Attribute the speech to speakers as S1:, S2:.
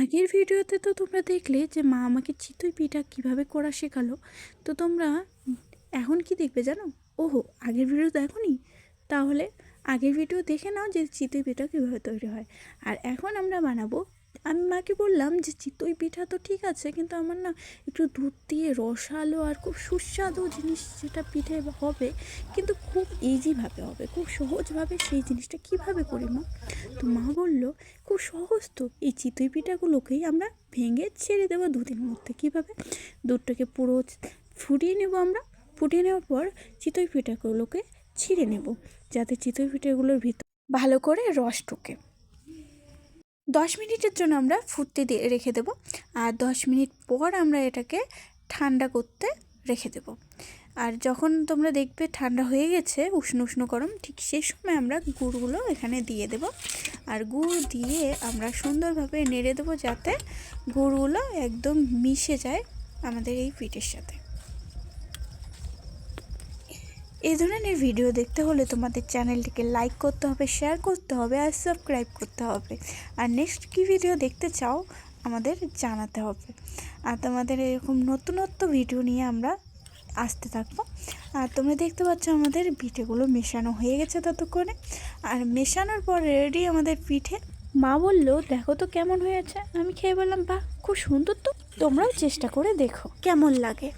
S1: আগের ভিডিওতে তো তোমরা দেখলে যে মা আমাকে চিতই পিঠা কীভাবে করা শেখালো। তো তোমরা এখন কি দেখবে জানো? ওহো, আগের ভিডিও দেখোনি? তাহলে আগের ভিডিও দেখে নাও যে চিতই পিঠা কীভাবে তৈরি হয়। আর এখন আমরা বানাবো। আমি মাকে বললাম যে চিতই পিঠা তো ঠিক আছে, কিন্তু আমার না একটু দুধ দিয়ে রসালো আর খুব সুস্বাদু জিনিস যেটা পিঠে হবে, কিন্তু খুব ইজিভাবে হবে, খুব সহজভাবে সেই জিনিসটা কিভাবে করি মা? তো মা বলল, খুব সহজ তো, এই চিতই পিঠাগুলোকেই আমরা ভেঙে ছেড়ে দেবো দুধের মধ্যে। কীভাবে? দুধটাকে পুরো ফুটিয়ে নেব আমরা। ফুটিয়ে নেওয়ার পর চিতই পিঠাগুলোকে ছিঁড়ে নেব, যাতে চিতই পিঠাগুলোর ভিতর ভালো করে রস ঢোকে। 10 মিনিটের জন্য আমরা ফুটতে দিয়ে রেখে দেব। আর 10 মিনিট পর আমরা এটাকে ঠান্ডা করতে রেখে দেব। আর যখন তোমরা দেখবে ঠান্ডা হয়ে গেছে, উষ্ণ উষ্ণ গরম, ঠিক সেই সময় আমরা গুড়গুলো এখানে দিয়ে দেব। আর গুড় দিয়ে আমরা সুন্দরভাবে নেড়ে দেবো, যাতে গুড়গুলো একদম মিশে যায় আমাদের এই পিঠের সাথে। এই ধরনের ভিডিও দেখতে হলে তোমাদের চ্যানেলটিকে লাইক করতে হবে, শেয়ার করতে হবে আর সাবস্ক্রাইব করতে হবে। আর নেক্সট কী ভিডিও দেখতে চাও আমাদের জানাতে হবে। আর তোমাদের এরকম নতুনত্ব ভিডিও নিয়ে আমরা আসতে থাকবো। আর তোমরা দেখতে পাচ্ছ আমাদের পিঠেগুলো মেশানো হয়ে গেছে ততক্ষণে। আর মেশানোর পর রেডি আমাদের পিঠে। মা বলল, দেখো তো কেমন হয়েছে। আমি খেয়ে বললাম, বাহ, খুব সুন্দর তো। তোমরাও চেষ্টা করে দেখো কেমন লাগে।